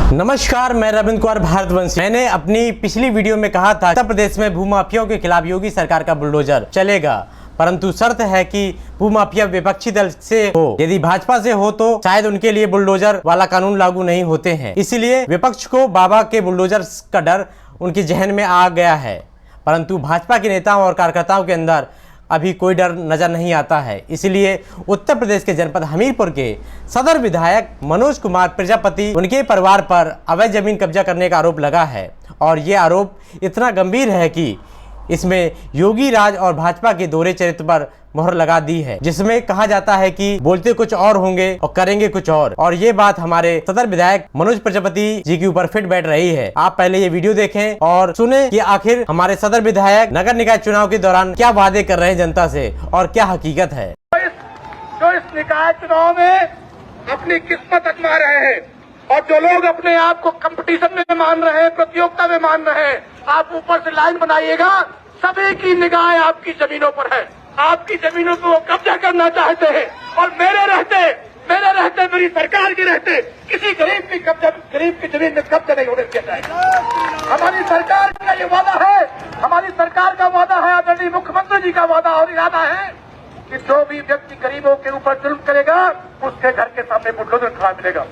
नमस्कार, मैं रविंद्र कुमार भारतवंशी। मैंने अपनी पिछली वीडियो में कहा था उत्तर प्रदेश में भूमाफियाओं के खिलाफ योगी सरकार का बुलडोजर चलेगा, परंतु शर्त है कि भूमाफिया विपक्षी दल से हो। यदि भाजपा से हो तो शायद उनके लिए बुलडोजर वाला कानून लागू नहीं होते हैं। इसलिए विपक्ष को बाबा के बुलडोजर का डर उनके जहन में आ गया है, परंतु भाजपा के नेताओं और कार्यकर्ताओं के अंदर अभी कोई डर नजर नहीं आता है। इसलिए उत्तर प्रदेश के जनपद हमीरपुर के सदर विधायक मनोज कुमार प्रजापति, उनके परिवार पर अवैध जमीन कब्जा करने का आरोप लगा है और ये आरोप इतना गंभीर है कि इसमें योगी राज और भाजपा के दोहरे चरित्र पर मोहर लगा दी है, जिसमें कहा जाता है कि बोलते कुछ और होंगे और करेंगे कुछ और ये बात हमारे सदर विधायक मनोज प्रजापति जी के ऊपर फिट बैठ रही है। आप पहले ये वीडियो देखें और सुने कि आखिर हमारे सदर विधायक नगर निकाय चुनाव के दौरान क्या वादे कर रहे हैं जनता से और क्या हकीकत है। जो इस निकाय चुनाव में अपनी किस्मत आजमा रहे हैं और जो लोग अपने आप को कंपटीशन में मान रहे हैं, प्रतियोगिता में मान रहे हैं, आप ऊपर से लाइन बनाइएगा। सभी की निगाह आपकी जमीनों पर है, आपकी जमीनों को कब्जा करना चाहते हैं और मेरे रहते मेरी सरकार के रहते किसी गरीब की जमीन में कब्जा नहीं होने दिया जाएगा। हमारी सरकार का ये वादा है, हमारी सरकार का वादा है, आदरणीय मुख्यमंत्री जी का वादा और इरादा है कि जो भी व्यक्ति गरीबों के ऊपर जुल्म करेगा उसके घर के सामने बुलडोजर खड़ा मिलेगा।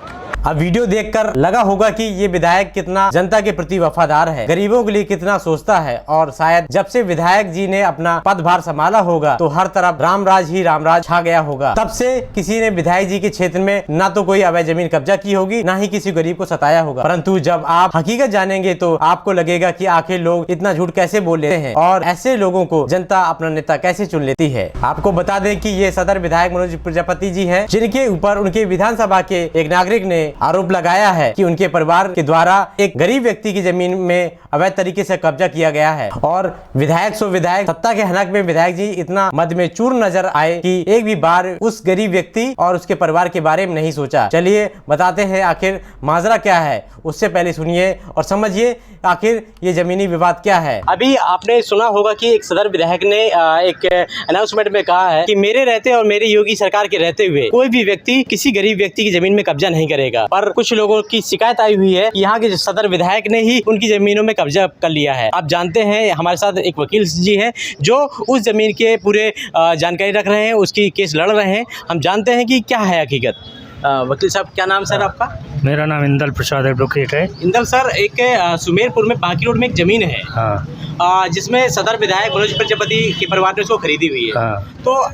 अब वीडियो देखकर लगा होगा कि ये विधायक कितना जनता के प्रति वफादार है, गरीबों के लिए कितना सोचता है और शायद जब से विधायक जी ने अपना पदभार संभाला होगा तो हर तरफ रामराज ही रामराज छा गया होगा। तब से किसी ने विधायक जी के क्षेत्र में ना तो कोई अवैध जमीन कब्जा की होगी, ना ही किसी गरीब को सताया होगा। परंतु जब आप हकीकत जानेंगे तो आपको लगेगा कि आखिर लोग इतना झूठ कैसे बोल लेते हैं और ऐसे लोगों को जनता अपना नेता कैसे चुन लेती है। आपको बता दें कि ये सदर विधायक मनोज प्रजापति जी है, जिनके ऊपर उनके विधानसभा के एक नागरिक ने आरोप लगाया है कि उनके परिवार के द्वारा एक गरीब व्यक्ति की जमीन में अवैध तरीके से कब्जा किया गया है और विधायक सत्ता के हनक में विधायक जी इतना मद में चूर नजर आए कि एक भी बार उस गरीब व्यक्ति और उसके परिवार के बारे में नहीं सोचा। चलिए बताते हैं आखिर माजरा क्या है। उससे पहले सुनिए और समझिए आखिर ये जमीनी विवाद क्या है। अभी आपने सुना होगा कि एक सदर विधायक ने एक अनाउंसमेंट में कहा है कि मेरे रहते और मेरी योगी सरकार के रहते हुए कोई भी व्यक्ति किसी गरीब व्यक्ति की जमीन में कब्जा नहीं करेगा। पर कुछ लोगों की शिकायत आई हुई है कि यहाँ के सदर विधायक ने ही उनकी जमीनों में कब्जा कर लिया है। आप जानते हैं हमारे साथ एक वकील जी हैं जो उस जमीन के पूरे जानकारी रख रहे हैं, उसकी केस लड़ रहे हैं। हम जानते हैं कि क्या है हकीकत। वकील साहब, क्या नाम सर आपका? मेरा नाम इंदल प्रसाद एडवोकेट है। इंदल सर, एक सुमेरपुर में बांकी रोड में एक जमीन है, हाँ, जिसमें सदर विधायक मनोज प्रजापति के परिवार ने उसको खरीदी हुई है। हाँ। तो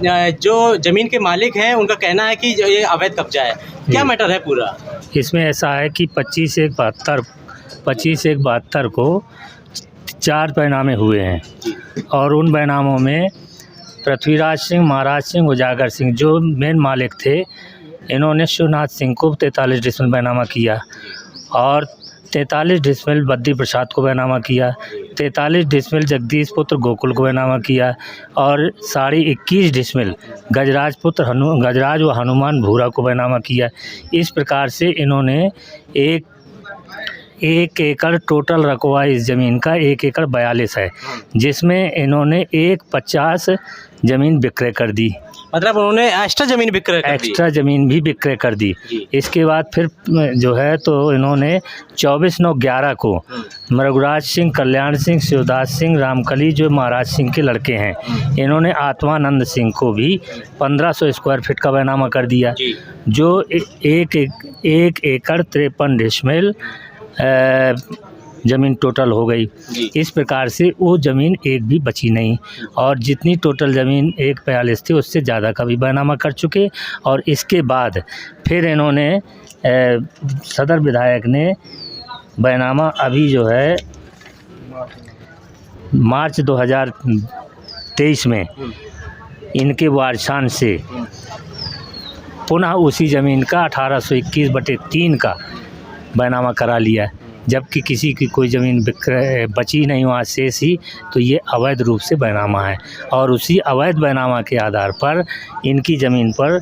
जो जमीन के मालिक हैं उनका कहना है कि ये अवैध कब्जा है। क्या मैटर है पूरा? इसमें ऐसा है कि 25/1/72 को 4 बैनामे हुए हैं और उन बैनामों में पृथ्वीराज सिंह, महाराज सिंह, उजागर सिंह जो मेन मालिक थे, इन्होंने शिवनाथ सिंह को 43 डिसमिल बैनामा किया और 43 डिसमिल बद्दी प्रसाद को बैनामा किया, 43 डिसमिल जगदीश पुत्र गोकुल को बैनामा किया और 21.5 डिसमिल गजराज व हनुमान भूरा को बैनामा किया। इस प्रकार से इन्होंने एक एकड़ टोटल रकबा इस ज़मीन का 1 एकड़ 42 है, जिसमें इन्होंने 1/50 ज़मीन विक्रय कर दी। मतलब उन्होंने एक्स्ट्रा ज़मीन भी विक्रय कर दी। इसके बाद फिर जो है तो इन्होंने 24/9/11 को मृगराज सिंह, कल्याण सिंह, शिवदास सिंह, रामकली जो महाराज सिंह के लड़के हैं, इन्होंने आत्मानंद सिंह को भी 1500 स्क्वायर फीट का बैनामा कर दिया, जो 1 एकड़ 53 डिसमिल ज़मीन टोटल हो गई। इस प्रकार से वो ज़मीन एक भी बची नहीं और जितनी टोटल ज़मीन 1/42 थी उससे ज़्यादा का भी बैनामा कर चुके। और इसके बाद फिर इन्होंने सदर विधायक ने बैनामा अभी जो है मार्च 2023 में इनके वारसान से पुनः उसी ज़मीन का 1821/3 का बैनामा करा लिया, जबकि किसी की कोई ज़मीन बची नहीं वहाँ शेष ही, तो ये अवैध रूप से बैनामा है। और उसी अवैध बैनामा के आधार पर इनकी ज़मीन पर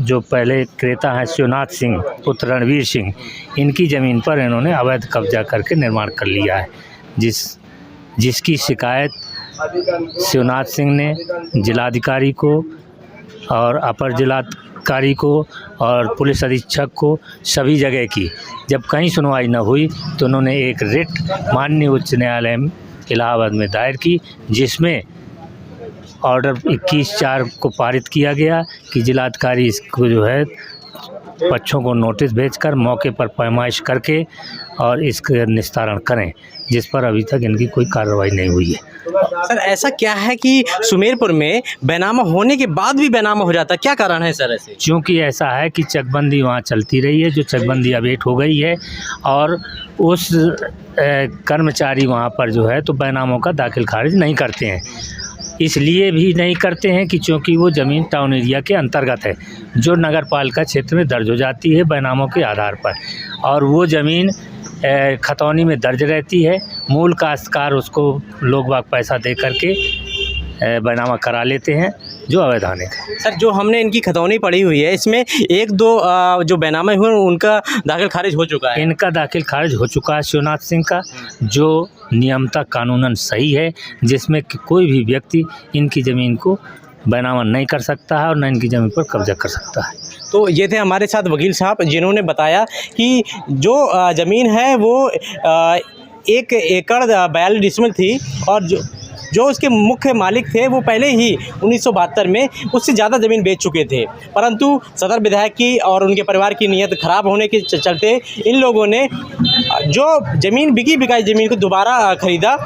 जो पहले क्रेता हैं शिवनाथ सिंह पुत्र रणवीर सिंह, इनकी ज़मीन पर इन्होंने अवैध कब्जा करके निर्माण कर लिया है, जिसकी शिकायत शिवनाथ सिंह ने जिलाधिकारी को और अपर जिला जिलाधिकारी को और पुलिस अधीक्षक को सभी जगह की। जब कहीं सुनवाई न हुई तो उन्होंने एक रिट माननीय उच्च न्यायालय में इलाहाबाद में दायर की, जिसमें ऑर्डर 21/4 को पारित किया गया कि जिलाधिकारी इसको जो है पक्षों को नोटिस भेजकर मौके पर पैमाइश करके और इसका निस्तारण करें, जिस पर अभी तक इनकी कोई कार्रवाई नहीं हुई है। सर ऐसा क्या है कि सुमेरपुर में बैनामा होने के बाद भी बैनामा हो जाता है, क्या कारण है सर ऐसे? क्योंकि ऐसा है कि चकबंदी वहाँ चलती रही है, जो चकबंदी अवेट हो गई है, और उस कर्मचारी वहाँ पर जो है तो बैनामों का दाखिल खारिज नहीं करते हैं। इसलिए भी नहीं करते हैं कि चूँकि वो ज़मीन टाउन एरिया के अंतर्गत है, जो नगर पालिका क्षेत्र में दर्ज हो जाती है बैनामों के आधार पर, और वो ज़मीन खतौनी में दर्ज रहती है। मूल काश्तकार उसको लोग बाग पैसा दे करके बैनामा करा लेते हैं, जो अवैधानिक है। सर जो हमने इनकी खतौनी पड़ी हुई है, इसमें 1-2 जो बैनामे हुए उनका दाखिल खारिज हो चुका है। इनका दाखिल खारिज हो चुका है शिवनाथ सिंह का, जो नियमतः कानूनन सही है, जिसमें कि कोई भी व्यक्ति इनकी ज़मीन को बैनामा नहीं कर सकता है और न इनकी ज़मीन पर कब्जा कर सकता है। तो ये थे हमारे साथ वकील साहब, जिन्होंने बताया कि जो ज़मीन है वो 1 एकड़ 42 डिसमिल थी, और जो उसके मुख्य मालिक थे वो पहले ही 1972 में उससे ज़्यादा ज़मीन बेच चुके थे, परंतु सदर विधायक की और उनके परिवार की नीयत ख़राब होने के चलते इन लोगों ने जो ज़मीन बिकाई ज़मीन को दोबारा ख़रीदा,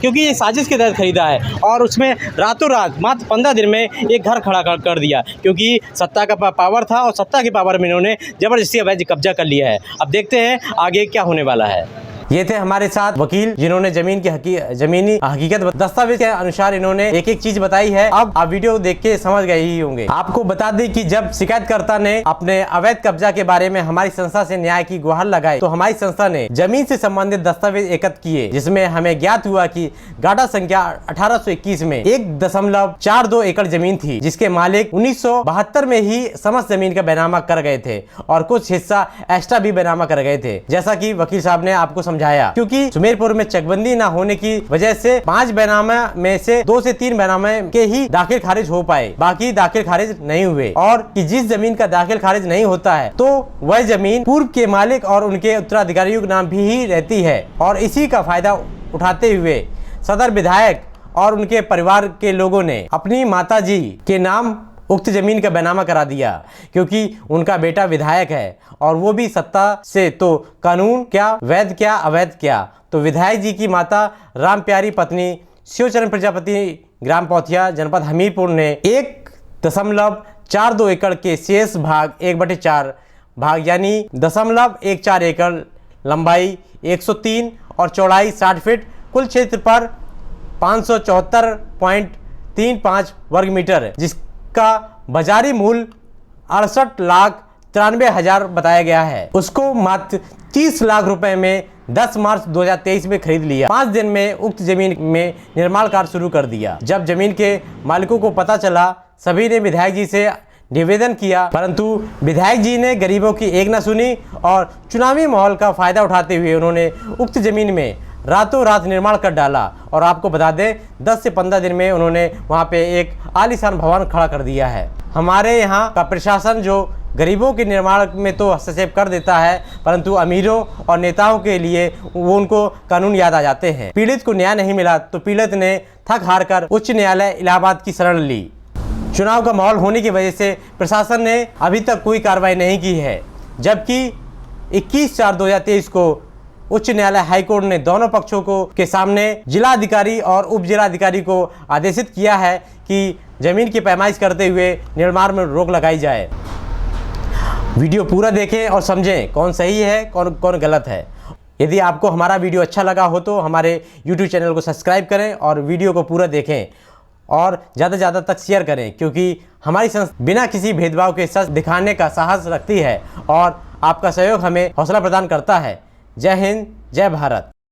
क्योंकि ये साजिश के तहत ख़रीदा है, और उसमें रातों रात मात्र 15 दिन में एक घर खड़ा कर दिया, क्योंकि सत्ता का पावर था और सत्ता के पावर में इन्होंने ज़बरदस्ती अवैध कब्जा कर लिया है। अब देखते हैं आगे क्या होने वाला है। ये थे हमारे साथ वकील, जिन्होंने जमीनी हकीकत दस्तावेज के अनुसार इन्होंने एक एक चीज बताई है। अब आप वीडियो देख के समझ गए ही होंगे। आपको बता दें कि जब शिकायतकर्ता ने अपने अवैध कब्जा के बारे में हमारी संस्था से न्याय की गुहार लगाई, तो हमारी संस्था ने जमीन से संबंधित दस्तावेज एकत्र किए, जिसमें हमें ज्ञात हुआ कि गाड़ा संख्या 1821 में 1.42 एकड़ जमीन थी, जिसके मालिक 1972 में ही समस्त जमीन का बैनामा कर गए थे और कुछ हिस्सा एक्स्ट्रा भी बैनामा कर गए थे, जैसा कि वकील साहब ने आपको समझाया। क्योंकि सुमेरपुर में चकबंदी ना होने की वजह से 5 बैनामा में से 2 से 3 बैनामे के ही दाखिल खारिज हो पाए, बाकी दाखिल खारिज नहीं हुए, और कि जिस जमीन का दाखिल खारिज नहीं होता है तो वह जमीन पूर्व के मालिक और उनके उत्तराधिकारियों के नाम भी ही रहती है, और इसी का फायदा उठाते हुए सदर विधायक और उनके परिवार के लोगों ने अपनी माताजी के नाम उक्त जमीन का बैनामा करा दिया, क्योंकि उनका बेटा विधायक है और वो भी सत्ता से, तो कानून क्या, वैध क्या, अवैध क्या। तो विधायक जी की माता राम प्यारी पत्नी शिवचरण प्रजापति ग्राम पौथिया जनपद हमीरपुर ने 1.42 एकड़ के शेष भाग 1/4 भाग यानी 0.14 एकड़, लंबाई 103 और चौड़ाई 60 फीट, कुल क्षेत्र पर 574.35 वर्ग मीटर है, जिसका बाजारी मूल्य 68,93,000 बताया गया है। उसको मात्र 30 लाख रुपए में 10 मार्च 2023 में खरीद लिया। 5 दिन में उक्त जमीन में निर्माण कार्य शुरू कर दिया। जब जमीन के मालिकों को पता चला, सभी ने विधायक जी से निवेदन किया, परंतु विधायक जी ने गरीबों की एक न सुनी और चुनावी माहौल का फायदा उठाते हुए उन्होंने उक्त जमीन में रातों रात निर्माण कर डाला। और आपको बता दें 10 से 15 दिन में उन्होंने वहां पे एक आलीशान भवन खड़ा कर दिया है। हमारे यहाँ का प्रशासन जो गरीबों के निर्माण में तो हस्तक्षेप कर देता है, परंतु अमीरों और नेताओं के लिए वो उनको कानून याद आ जाते हैं। पीड़ित को न्याय नहीं मिला तो पीड़ित ने थक हार कर उच्च न्यायालय इलाहाबाद की शरण ली। चुनाव का माहौल होने की वजह से प्रशासन ने अभी तक कोई कार्रवाई नहीं की है, जबकि 21/4/2023 को उच्च न्यायालय हाईकोर्ट ने दोनों पक्षों को के सामने जिलाधिकारी और उप जिलाधिकारी को आदेशित किया है कि जमीन की पैमाइश करते हुए निर्माण में रोक लगाई जाए। वीडियो पूरा देखें और समझें कौन सही है कौन गलत है। यदि आपको हमारा वीडियो अच्छा लगा हो तो हमारे YouTube चैनल को सब्सक्राइब करें और वीडियो को पूरा देखें और ज़्यादा से ज़्यादा तक शेयर करें, क्योंकि हमारी संस्था बिना किसी भेदभाव के सच दिखाने का साहस रखती है और आपका सहयोग हमें हौसला प्रदान करता है। जय हिंद, जय भारत।